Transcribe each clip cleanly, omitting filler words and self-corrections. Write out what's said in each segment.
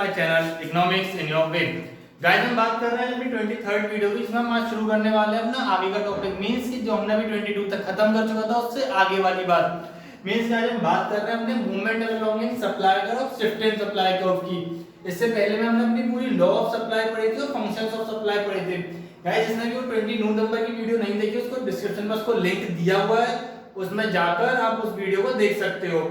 My channel economics in your way. Guys हम बात कर रहे हैं अभी 23rd वीडियो की, इसमें हम आज शुरू करने वाले हैं अपना आगे का टॉपिक। मींस कि जो हमने अभी 22 तक खत्म कर चुका था उससे आगे वाली बात। मींस गाइस हम बात कर रहे हैं अपने मूवमेंट अलोंग सप्लाई कर्व और शिफ्ट इन सप्लाई कर्व की। इससे पहले में हमने अपनी पूरी लॉ ऑफ सप्लाई पढ़ी थी और फंक्शंस ऑफ सप्लाई पढ़े थे। गाइस जिसने भी वो 22 नंबर की वीडियो नहीं देखी उसको डिस्क्रिप्शन में उसको लिंक दिया हुआ है, उसमें जाकर आप उस वीडियो को देख सकते हो।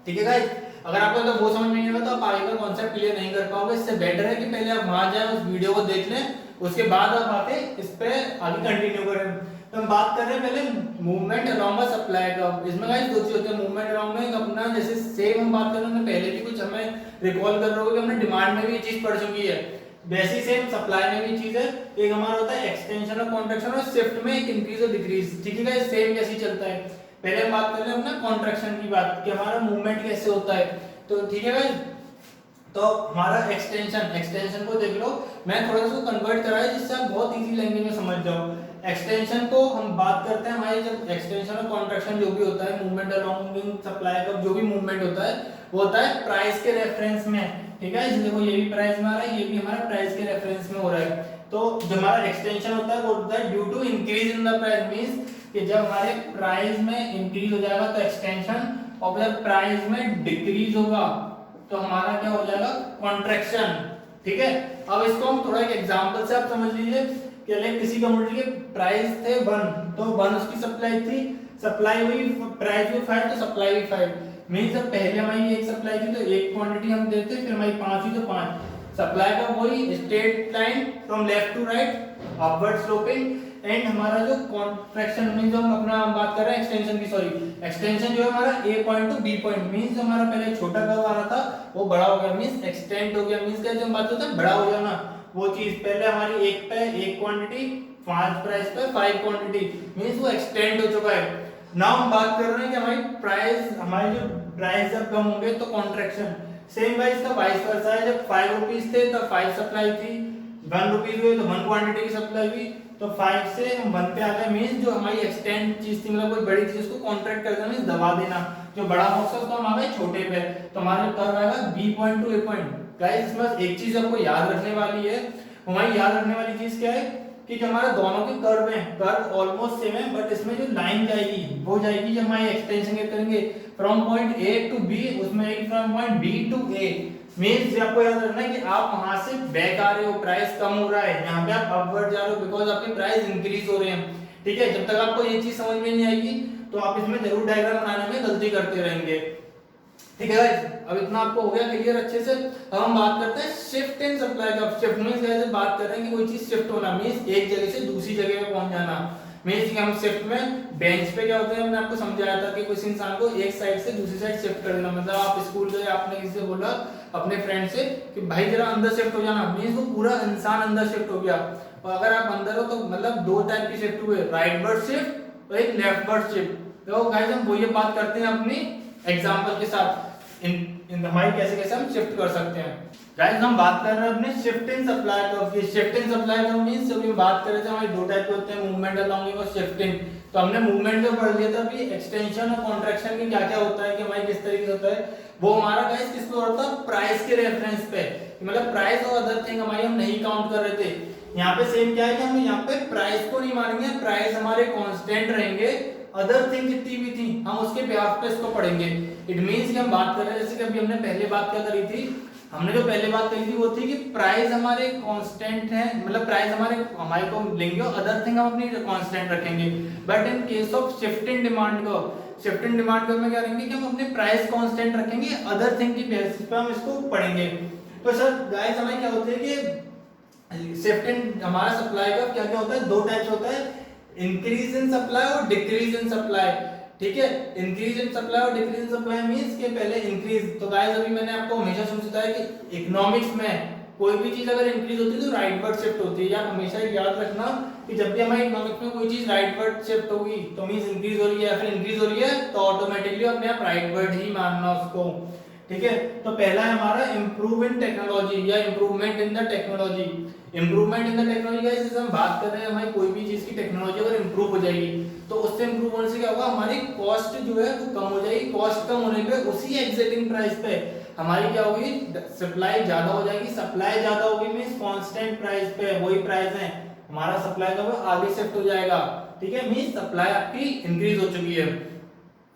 ठीक है गाइस, अगर आपको तो वो समझ में नहीं आएगा तो आप आगे का कॉन्सेप्ट क्लियर नहीं कर पाओगे। इससे बेटर है कि पहले आप वहां जाएं, उस वीडियो को देख लें, उसके बाद आप आके इस पे आगे कंटिन्यू करें। तो हम बात कर रहे हैं पहले मूवमेंट अलोंग सप्लाई का। इसमें गाइस दो चीज होती है, मूवमेंट अलोंग में अपना जैसे सेम हम बात कर रहे हैं पहले भी कुछ हमें रिकॉल कर रहे हो कि हमने डिमांड में भी ये चीज पढ़ चुकी है, वैसी सेम सप्लाई में भी चीज है। एक हमारा होता है एक्सटेंशन और कॉन्ट्रैक्शन और शिफ्ट में एक इंक्रीज और डिक्रीज। ठीक है गाइस, सेम जैसी चलता है। पहले हम बात कर रहे हैं अपना कॉन्ट्रैक्शन की बात कि हमारा मूवमेंट कैसे होता है। तो ठीक है गाइस, तो हमारा एक्सटेंशन को देख लो, मैं थोड़ा सा कन्वर्ट करा है जिससे आप बहुत इजी लैंग्वेज में समझ जाओ। एक्सटेंशन को हम बात करते हैं हमारे जब एक्सटेंशन और कॉन्ट्रैक्शन जो भी होता है मूवमेंट अलोंग सप्लाई का जो भी मूवमेंट होता है वो होता है प्राइस के रेफरेंस में। ठीक है, देखो ये भी प्राइस में आ रहा है, ये भी हमारा प्राइस के रेफरेंस में हो रहा है। तो जो हमारा एक्सटेंशन होता है वो होता है due to increase in the price. Means कि जब हमारे प्राइस में इंक्रीज हो जाएगा तो एक्सटेंशन, और जब प्राइस में डिक्रीज होगा तो हमारा क्या हो जाएगा, कॉन्ट्रैक्शन। ठीक है, अब इसको हम थोड़ा एक एग्जांपल से आप समझ लीजिए कि लाइक किसी कमोडिटी के प्राइस थे 1, तो 1 उसकी सप्लाई थी, सप्लाई हुई, प्राइस हुई 5 तो सप्लाई हुई 5। मींस जब पहले हमारी एक सप्लाई थी तो एक क्वांटिटी हम देते, फिर हमारी 5 हुई तो 5। सप्लाई का वही straight line from left to right upward sloping. And हमारा जो कॉन्ट्रैक्शन मींस जो हम अपना बात कर रहे हैं एक्सटेंशन की, सॉरी एक्सटेंशन जो है हमारा A point to B point. Means जो हमारा पहले छोटा कर्व आ रहा था वो बड़ा हो गया, मींस एक्सटेंड हो गया। मींस क्या जो हम बात करते हैं बड़ा हो जाना, वो चीज पहले हमारी एक पे एक क्वांटिटी, 5 प्राइस पे 5 क्वांटिटी, मींस वो एक्सटेंड हो चुका है। नाउ हम बात कर रहे हैं कि हमारी प्राइस, हमारी जो प्राइस जब कम होंगे तो कॉन्ट्रैक्शन। सेम वाइज का वाइस वर्सा है, जब 5 रुपीस थे तो 5 सप्लाई थी, 1 रुपीस हुए तो 1 क्वांटिटी की सप्लाई हुई, तो 5 से हम 1 पे आ गए। मींस जो हमारी एक्सटेंड चीज थी, मतलब कोई बड़ी चीज उसको कॉन्ट्रैक्ट कर देना मींस दबा देना, जो बड़ा बॉक्स है उसको हम आ गए छोटे पे, तो हमारा जो कर्व आएगा बी पॉइंट टू ए पॉइंट। गाइस इसमें एक चीज आपको याद रखने वाली है, हमारी याद रखने वाली चीज क्या है कि जो हमारा दोनों के कर्व हैं, कर्व ऑलमोस्ट सेम है, बट इसमें जो लाइन जाएगी वो जाएगी जब हमारी एक्सटेंशन के करेंगे from point A to B, उसमें एक from point B to A. Means आपको याद रखना है कि आप वहां से बैक आ रहे हो, प्राइस कम हो रहा है, यहाँ पे आप अपवर्ड जा रहे हो बिकॉज आपके प्राइस इंक्रीज हो रहे हैं। ठीक है, जब तक आपको ये चीज समझ में नहीं आएगी तो आप इसमें जरूर डायग्राम बनाने में गलती करते रहेंगे। ठीक है गाइस, अब इतना आपको हो गया क्लियर अच्छे से। अब हम बात करते हैं शिफ्ट इन सप्लाई का। शिफ्ट मींस कैसे बात कर रहे हैं कि कोई चीज शिफ्ट होना, मींस एक जगह से दूसरी जगह पे पहुंच जाना। मींस कि हम शिफ्ट में बेंच पे क्या होता है, हमने आपको समझाया था कि किसी इंसान को एक साइड से दूसरी साइड शिफ्ट कर देना। मतलब आप स्कूल गए, आपने किसी से बोला अपने फ्रेंड से कि भाई जरा अंदर शिफ्ट हो जाना, मींस वो पूरा इंसान अंदर शिफ्ट हो गया। और अगर आप अंदर हो तो मतलब दो टाइप की शिफ्ट हुए, राइट वर्ड शिफ्ट और एक लेफ्ट वर्ड शिफ्ट। तो गाइस हम वही बात करते हैं अपनी एग्जांपल के साथ इन हमारी कैसे कैसे हम शिफ्ट कर सकते हैं। गाइस हम बात कर रहे हैं अपने शिफ्ट इन सप्लाई कर्व की। Shift in supply curve means जब हम बात कर रहे थे हमारे दो टाइप के होते हैं, मूवमेंट अलोंग और शिफ्टिंग। तो हमने मूवमेंट जो पढ़ लिया था, अभी एक्सटेंशन और कॉन्ट्रैक्शन में क्या क्या होता है कि हमारी किस तरीके से होता है, वो हमारा गाइस किस पे होता है, प्राइस के रेफरेंस पे। मतलब प्राइस और अदर थिंग हमारी हम नहीं काउंट कर रहे थे। यहाँ पे सेम क्या है कि हम यहाँ पे प्राइस को नहीं मानेंगे, प्राइस हमारे कांस्टेंट रहेंगे, अदर थिंग जितनी भी थी हम उसके बिहाफ पे इसको पढ़ेंगे। इट मींस कि हम बात कर रहे हैं जैसे कि अभी हमने पहले बात क्या करी थी, हमने जो पहले बात करी थी वो थी कि प्राइस हमारे कांस्टेंट है, मतलब प्राइस हमारे को लेंगे और अदर थिंग हम अपनी कांस्टेंट रखेंगे। But in case of shift in demand को, शिफ्ट इन डिमांड को में क्या करेंगे कि हम अपने प्राइस कांस्टेंट रखेंगे, अदर थिंग की बेसिस पे हम इसको पढ़ेंगे। तो सर गाइस हमें क्या होता है कि शिफ्ट इन हमारा सप्लाई का क्या क्या होता है, दो टाइप्स होता है, इंक्रीज इन सप्लाई और डिक्रीज इन सप्लाई। ठीक है, इंक्रीज इन सप्लाई और डिक्रीज इन सप्लाई मींस के पहले इंक्रीज। तो गाइस अभी मैंने आपको हमेशा समझाया है कि इकोनॉमिक्स में कोई भी चीज अगर इंक्रीज होती है तो राइटवर्ड शिफ्ट होती है। आप हमेशा याद रखना कि जब भी हमारे इकोनॉमिक्स में कोई चीज राइटवर्ड शिफ्ट होगी तो मींस इंक्रीज हो रही है या फिर इंक्रीज हो रही है तो ऑटोमेटिकली अपने आप राइटवर्ड ही मानना उसको। ठीक है, तो पहला है हमारा इंप्रूव इन टेक्नोलॉजी या improvement in the technology. Improvement in the technology guys, जैसे हम बात कर रहे हैं हमारी कोई भी चीज की टेक्नोलॉजी अगर इंप्रूव हो जाएगी तो उससे इंप्रूव होने से क्या होगा, हमारी कॉस्ट जो है वो कम हो जाएगी। कॉस्ट कम होने पे उसी एग्जिस्टिंग प्राइस पे हमारी क्या होगी, सप्लाई ज्यादा हो जाएगी। सप्लाई ज्यादा होगी मींस कांस्टेंट प्राइस पे वही प्राइस है, हमारा सप्लाई का वो आगे शिफ्ट हो जाएगा। ठीक है, मींस सप्लाई आपकी इंक्रीज हो चुकी है।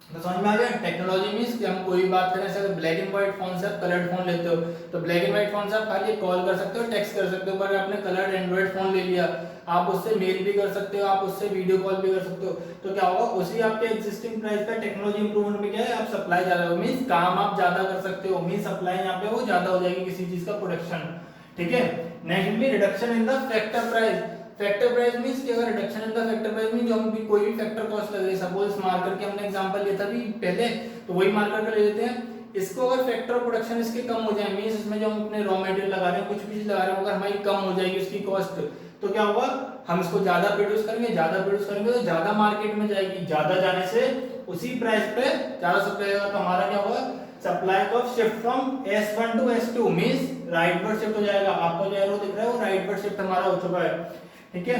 तो समझ में आ गया। टेक्नोलॉजी मींस कि हम कोई भी बात करें, जैसे ब्लैक एंड व्हाइट फोन से आप कलर्ड फोन लेते हो, तो ब्लैक एंड व्हाइट फोन से आप खाली कॉल कर सकते हो, टेक्स्ट कर सकते हो। पर आपने कलर्ड एंड्रॉइड फोन ले लिया, आप उससे मेल भी कर सकते हो, आप उससे वीडियो कॉल भी कर सकते हो। तो क्या होगा, उसी आपके एग्जिस्टिंग प्राइस पे टेक्नोलॉजी इंप्रूवमेंट में क्या है, आप सप्लाई ज्यादा हो, मींस काम आप ज्यादा कर सकते हो, मींस सप्लाई यहाँ पे वो ज्यादा हो जाएगी किसी चीज का प्रोडक्शन। ठीक है, नेक्स्ट भी reduction in the factor price. Factor price means कि अगर reduction in the factor price means जो हम भी कोई भी फैक्टर कॉस्ट लग रही है, सपोज मार्कर के हमने एग्जांपल लिया था भी पहले, तो वही मार्कर का ले लेते हैं। इसको अगर फैक्टर प्रोडक्शन इसके कम हो जाए, मींस इसमें जो हम अपने रॉ मटेरियल लगा रहे हैं, कुछ भी चीज लगा रहे हैं, अगर हमारी कम हो जाएगी उसकी कॉस्ट, तो क्या होगा, हम इसको ज्यादा प्रोड्यूस करेंगे, ज्यादा प्रोड्यूस करेंगे तो ज्यादा मार्केट में जाएगी, ज्यादा जाने से उसी प्राइस पे ज्यादा सप्लाई होगा। तो हमारा क्या होगा, supply cost shift from S1 to S2 means rightward shift हो जाएगा। आपको जो एरो दिख रहा है वो राइटवर्ड शिफ्ट हमारा हो चुका है। ठीक है,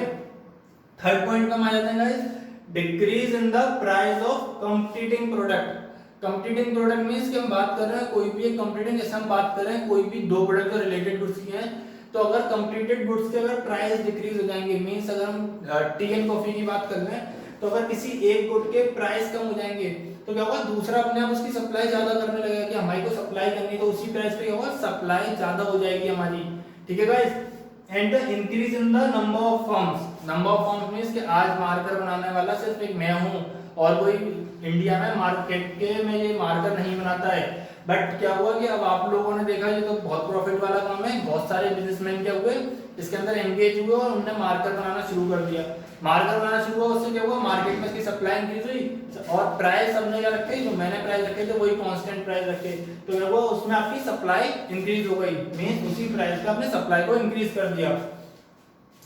थर्ड पॉइंट पे हम आ जाते हैं guys, decrease in the price of competing product. Competing product means कि हम बात कर रहे हैं कोई भी एक कंपीटिंग, जैसे हम बात कर रहे हैं कोई भी दो प्रोडक्ट जो रिलेटेड गुड्स की हैं, तो अगर कंप्लीटेड गुड्स के अगर प्राइस डिक्रीज हो जाएंगे, मींस अगर हम टी एंड कॉफी की बात कर रहे हैं, तो अगर किसी एक गुड के प्राइस कम हो जाएंगे, तो क्या होगा, दूसरा अपने आप उसकी सप्लाई ज्यादा करने लगेगा कि हमारी को सप्लाई करनी, तो उसी प्राइस पे क्या होगा, सप्लाई ज्यादा हो जाएगी हमारी। ठीक है guys, and the increase in the number of firms. Number of firms means कि आज मार्कर बनाने वाला सिर्फ एक मैं हूं और कोई इंडिया में मार्केट के में ये मार्कर नहीं बनाता है। बट क्या हुआ कि अब आप लोगों ने देखा ये तो बहुत प्रॉफिट वाला काम है, बहुत सारे बिजनेसमैन क्या हुए इसके अंदर एंगेज हुए और उन्होंने मार्कर बनाना शुरू कर दिया। मार्कर बनाना शुरू हुआ, उससे क्या हुआ, मार्केट में इसकी सप्लाई इंक्रीज हुई और प्राइस हमने क्या रखे, जो मैंने प्राइस रखे थे वही कांस्टेंट प्राइस रखे, तो क्या हुआ, उसमें आपकी सप्लाई इंक्रीज हो गई, मींस उसी प्राइस पे आपने सप्लाई को इंक्रीज कर दिया।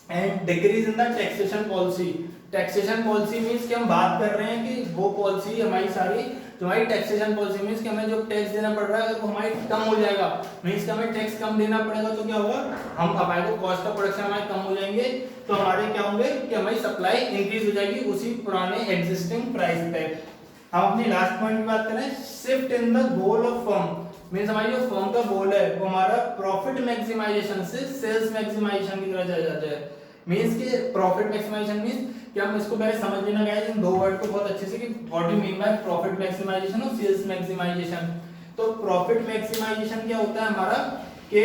And decrease in the taxation policy. Taxation policy means कि हम बात कर रहे हैं कि वो पॉलिसी हमारी सारी जो हमारी टैक्सेशन पॉलिसी मींस कि हमें जो टैक्स देना पड़ रहा है अगर वो हमारी कम हो जाएगा, मींस कि हमें टैक्स कम देना पड़ेगा, तो क्या होगा, हम हमारे को कॉस्ट ऑफ प्रोडक्शन हमारे कम हो जाएंगे, तो हमारे क्या होंगे कि हमारी सप्लाई इंक्रीज हो जाएगी उसी पुराने एग्जिस्टिंग प्राइस पे। हम अपनी लास्ट पॉइंट की बात करें, shift in the goal of firm. Means हमारी जो फर्म का गोल है वो हमारा प्रॉफिट मैक्सिमाइजेशन से सेल्स मैक्सिमाइजेशन की तरफ चला जाए। मींस कि प्रॉफिट मैक्सिमाइजेशन मींस कि हम इसको पहले समझ लेना गाइस इन दो वर्ड को बहुत अच्छे से कि what you mean by profit maximisation और सेल्स मैक्सिमाइजेशन। तो प्रॉफिट मैक्सिमाइजेशन क्या होता है हमारा, कि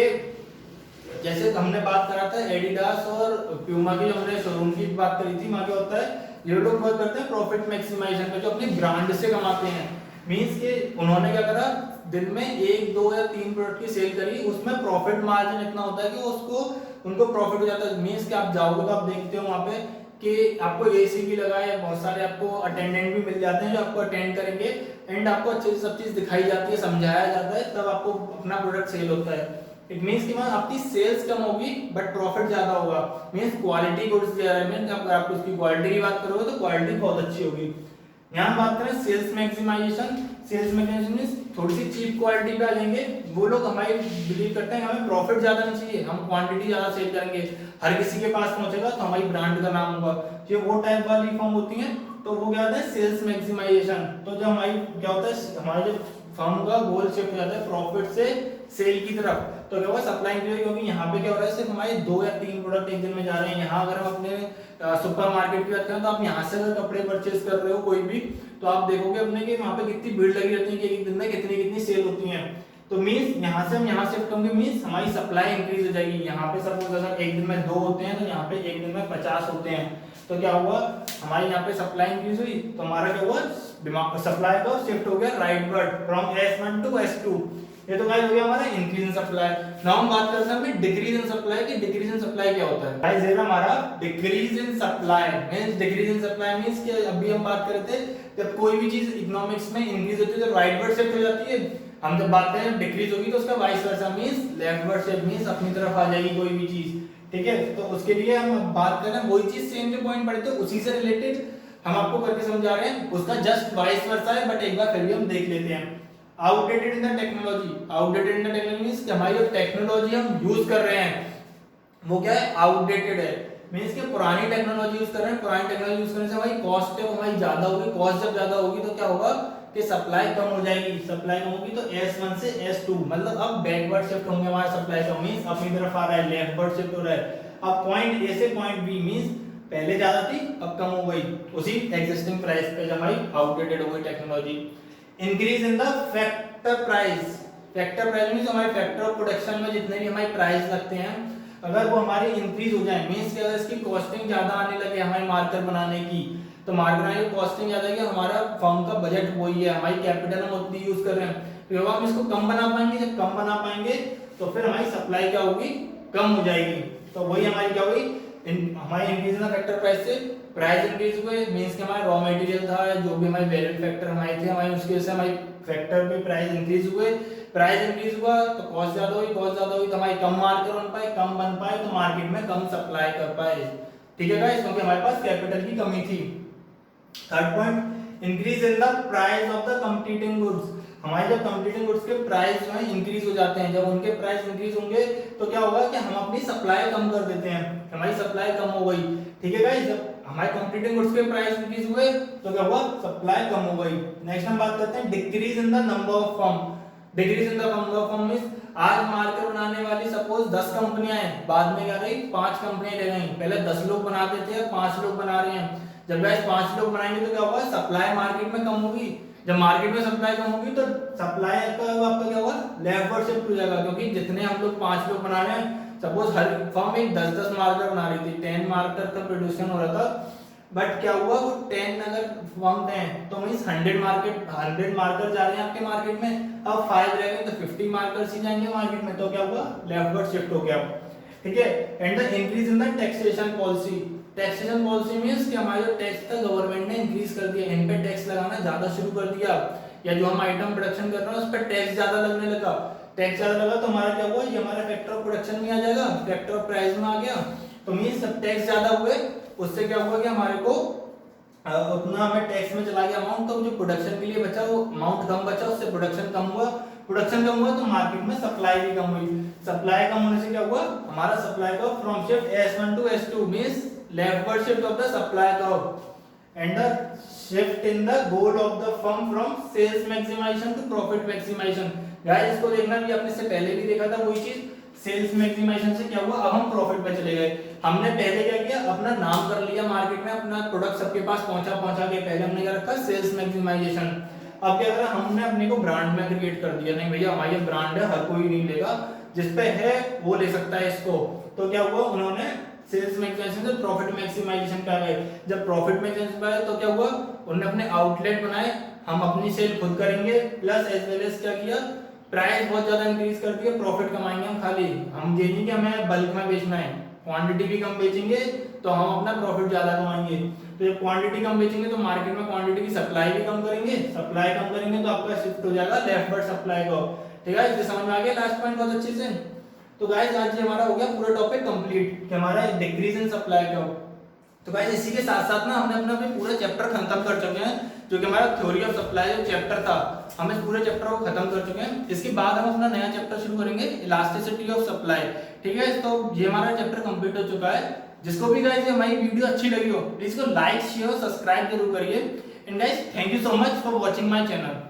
जैसे हमने बात करा था एडिडास और प्यूमा की, जो हमने शोरूम की बात करी थी, वहां क्या होता है, ये लोग बहुत करते हैं प्रॉफिट मैक्सिमाइजेशन पे, जो अपने ब्रांड से कमाते हैं। मींस कि उन्होंने क्या करा, दिन में एक दो या तीन प्रोडक्ट की सेल करी, उसमें प्रॉफिट मार्जिन इतना होता है कि उसको उनको प्रॉफिट हो जाता है। मींस कि आप जाओगे तो आप देखते हो वहां पे कि आपको एसी भी लगा है, बहुत सारे आपको अटेंडेंट भी मिल जाते हैं जो आपको अटेंड करेंगे, एंड आपको अच्छे से सब चीज दिखाई जाती है, समझाया जाता है, तब आपको अपना प्रोडक्ट सेल होता है। इट मींस कि आपकी सेल्स कम होगी बट प्रॉफिट ज्यादा होगा। मींस क्वालिटी गुड्स दे रहे हैं, मींस अगर आप उसकी क्वालिटी की बात करोगे तो क्वालिटी बहुत अच्छी होगी। यहाँ बात करें sales maximisation. Sales maximisation means थोड़ी सी चीप क्वालिटी पे आ जाएंगे, वो लोग हमारे बिलीव करते हैं हमें प्रॉफिट ज्यादा नहीं चाहिए, हम क्वांटिटी ज्यादा सेल करेंगे, हर किसी के पास पहुंचेगा तो हमारी ब्रांड का नाम होगा। ये वो टाइप वाली फर्म होती है, तो वो क्या होता है सेल्स मैक्सिमाइजेशन। तो जो हमारी क्या होता है, हमारा जो फर्म का गोल शिफ्ट हो जाता है प्रॉफिट से सेल की तरफ, तो क्या होगा सप्लाई इंक्रीज, क्योंकि यहाँ पे क्या हो रहा है सिर्फ हमारे दो या तीन प्रोडक्ट एक दिन में जा रहे हैं। यहाँ अगर हम अपने सुपर मार्केट की बात करें तो आप यहाँ से अगर कपड़े परचेज कर रहे हो कोई भी, तो आप देखोगे अपने कि वहाँ पे कितनी भीड़ लगी रहती है कि एक दिन में कितनी कितनी सेल होती है। तो मींस यहाँ से हम यहाँ शिफ्ट होंगे, मींस हमारी सप्लाई इंक्रीज हो जाएगी। यहाँ पे सपोज अगर एक दिन में 2 होते हैं तो यहाँ पे एक दिन में 50 होते हैं, तो क्या हुआ हमारी यहाँ पे सप्लाई इंक्रीज हुई, तो हमारा क्या हुआ सप्लाई का शिफ्ट हो गया rightward from S1 to S2। ये तो गाइस हो गया हमारा इंक्रीज इन सप्लाई। नाउ हम बात करते हैं डिक्रीज इन सप्लाई की। डिक्रीज इन सप्लाई क्या होता है गाइस, ये हमारा decrease in supply means, decrease in supply means कि अभी हम बात कर रहे थे जब कोई भी चीज इकोनॉमिक्स में इंक्रीज होती है तो राइटवर्ड शिफ्ट हो जाती है। हम जब बात करें डिक्रीज होगी तो उसका vice versa means leftward shift, means अपनी तरफ आ जाएगी कोई भी चीज। ठीक है, तो उसके लिए हम बात कर रहे हैं वही चीज सेम जो पॉइंट पढ़े थे उसी से रिलेटेड हम आपको करके समझा रहे हैं, उसका जस्ट वाइस वर्सा है, बट एक बार फिर भी हम देख लेते हैं। Outdated in the technology. Outdated in the technology means कि हमारी जो टेक्नोलॉजी हम यूज कर रहे हैं वो क्या है, आउटडेटेड है। मींस कि पुरानी टेक्नोलॉजी यूज कर रहे हैं, पुरानी टेक्नोलॉजी यूज करने से हमारी कॉस्ट है वो हमारी ज्यादा होगी, कॉस्ट जब ज्यादा होगी तो क्या होगा कि सप्लाई कम हो जाएगी, सप्लाई कम होगी तो S1 से S2 मतलब अब बैकवर्ड शिफ्ट होंगे हमारे सप्लाई का, मींस अपनी तरफ आ रहा है, लेफ्टवर्ड शिफ्ट हो रहा है। अब पॉइंट A से पॉइंट B मींस पहले ज्यादा थी अब कम हो गई उसी एग्जिस्टिंग प्राइस पे जब हमारी आउटडेटेड हो गई technology. Increase in the factor price, factor price means हमारे फैक्टर ऑफ प्रोडक्शन में जितने भी हमारे प्राइस लगते हैं अगर वो हमारे इंक्रीज हो जाए, मींस कि अगर इसकी कॉस्टिंग ज्यादा आने लगे हमारे मार्कर बनाने की, तो मार्कर बनाने की कॉस्टिंग ज्यादा है कि हमारा फर्म का बजट वही है, हमारी कैपिटल हम उतनी यूज कर रहे हैं, तो हम इसको कम बना पाएंगे, जब कम बना पाएंगे तो फिर हमारी सप्लाई क्या होगी, कम हो जाएगी। तो वही हमारी क्या हुई, हमारी इंक्रीज इन फैक्टर प्राइस से प्राइस इंक्रीज हुए, मींस कि हमारा रॉ मटेरियल था जो भी हमारे वेरिएबल फैक्टर हमारे थे हमारे उसके वजह से हमारी फैक्टर पे प्राइस इंक्रीज हुए, प्राइस इंक्रीज हुआ तो कॉस्ट ज्यादा हुई, कॉस्ट ज्यादा हुई तो हमारी कम मार्केट बन पाए, कम बन पाए तो मार्केट में कम सप्लाई कर पाए। ठीक है गाइस, क्योंकि हमारे पास कैपिटल की कमी थी। Third point, increase in the price of the competing goods, हमारे जब कंपीटिंग गुड्स के प्राइस जो है इंक्रीज हो जाते हैं, जब उनके प्राइस इंक्रीज होंगे तो क्या होगा कि हम अपनी सप्लाई कम कर देते हैं, हमारी सप्लाई कम हो गई। ठीक है गाइस, जब हमारे कंपीटिंग गुड्स के प्राइस इंक्रीज हुए तो क्या हुआ, सप्लाई कम हो गई। नेक्स्ट हम बात करते हैं decrease in the number of firm, decrease in the number of firm means आज मार्केट बनाने वाली सपोज 10 कंपनियां हैं, बाद में क्या रही 5 कंपनियां रह गई, पहले 10 लोग बनाते थे 5 लोग बना रहे हैं, जब गाइस 5 लोग बनाएंगे तो क्या होगा, सप्लाई मार्केट में कम होगी, जब मार्केट में सप्लाई कम होगी तो सप्लाई का आपका क्या होगा, लेफ्टवर्ड शिफ्ट हो जाएगा, क्योंकि जितने हम लोग 5 लोग बना रहे हैं, सपोज हर फर्म एक 10-10 मार्कर बना रही थी, 10 मार्कर का प्रोडक्शन हो रहा था, बट क्या हुआ वो 10 अगर फर्म हैं तो मींस 100 मार्कर जा रहे हैं आपके मार्केट में, अब 5 रह गए तो 50 मार्कर्स ही जाएंगे मार्केट में, तो क्या हुआ, लेफ्टवर्ड शिफ्ट हो गया। ठीक है, and the increase in the taxation policy, taxation policy means कि हमारे जो टैक्स था गवर्नमेंट ने इंक्रीज कर दिया, इन पे टैक्स लगाना ज्यादा शुरू कर दिया, या जो हम आइटम प्रोडक्शन कर रहे हैं उस पर टैक्स ज्यादा लगने लगा, टैक्स ज्यादा लगा तो हमारा क्या हुआ, ये हमारा फैक्टर ऑफ प्रोडक्शन में आ जाएगा, फैक्टर ऑफ प्राइस में आ गया, तो मींस सब टैक्स ज्यादा हुए उससे क्या हुआ कि हमारे को उतना हमें टैक्स में चला गया अमाउंट, तो जो प्रोडक्शन के लिए बचा वो अमाउंट कम बचा, उससे प्रोडक्शन कम हुआ, प्रोडक्शन कम हुआ तो मार्केट में सप्लाई भी कम हुई, सप्लाई कम होने से क्या हुआ, हमारा supply curve from shift S1 to S2 means leftward shift of the supply curve and the shift in the goal of the firm from sales maximisation to profit maximisation. Guys इसको देखना भी आपने इससे पहले भी देखा था, वही चीज सेल्स मैक्सिमाइजेशन से क्या हुआ, अब हम प्रॉफिट में चले गए। हमने पहले क्या किया, अपना नाम कर लिया मार्केट में, अपना प्रोडक्ट सबके पास पहुंचा के पहले हमने क्या रखा, सेल्स मैक्सिमाइजेशन। अब क्या करा, हमने अपने को ब्रांड में क्रिएट कर दिया, नहीं भैया हमारी ब्रांड है, हर कोई नहीं लेगा, जिस पे है वो ले सकता है इसको, तो क्या हुआ, उन्होंने सेल्स मैक्सिमाइजेशन से प्रॉफिट मैक्सिमाइजेशन पे आ गए। जब प्रॉफिट मैक्सिमाइजेशन पे आए तो क्या हुआ, उन्होंने अपने आउटलेट बनाए, हम अपनी सेल खुद करेंगे, प्लस एज वेल एज क्या किया, प्राइस बहुत ज्यादा इंक्रीज कर दिया, प्रॉफिट कमाएंगे हम, खाली हम ये नहीं कि हमें बल्क में बेचना है, क्वांटिटी भी कम बेचेंगे तो हम अपना प्रॉफिट ज्यादा कमाएंगे। तो जब क्वांटिटी कम बेचेंगे तो मार्केट में क्वांटिटी की सप्लाई भी कम करेंगे, सप्लाई कम करेंगे तो आपका शिफ्ट हो जाएगा लेफ्टवर्ड सप्लाई को। ठीक है, इससे समझ में आ गया लास्ट पॉइंट बहुत अच्छे से। तो गाइस आज ये हमारा हो गया पूरा टॉपिक कंप्लीट कि हमारा डिक्रीज इन सप्लाई का। तो गाइस इसी के साथ साथ ना हमने अपना पूरा चैप्टर खत्म कर चुके हैं, जो कि हमारा थ्योरी ऑफ सप्लाई जो चैप्टर था, हम इस पूरे चैप्टर को खत्म कर चुके हैं। इसके बाद हम अपना नया चैप्टर शुरू करेंगे, इलास्टिसिटी ऑफ सप्लाई। ठीक है, तो ये हमारा चैप्टर कंप्लीट हो चुका है। जिसको भी गाइस हमारी वीडियो अच्छी लगी हो प्लीज को लाइक शेयर सब्सक्राइब जरूर करिए। And guys thank you so much for watching my channel.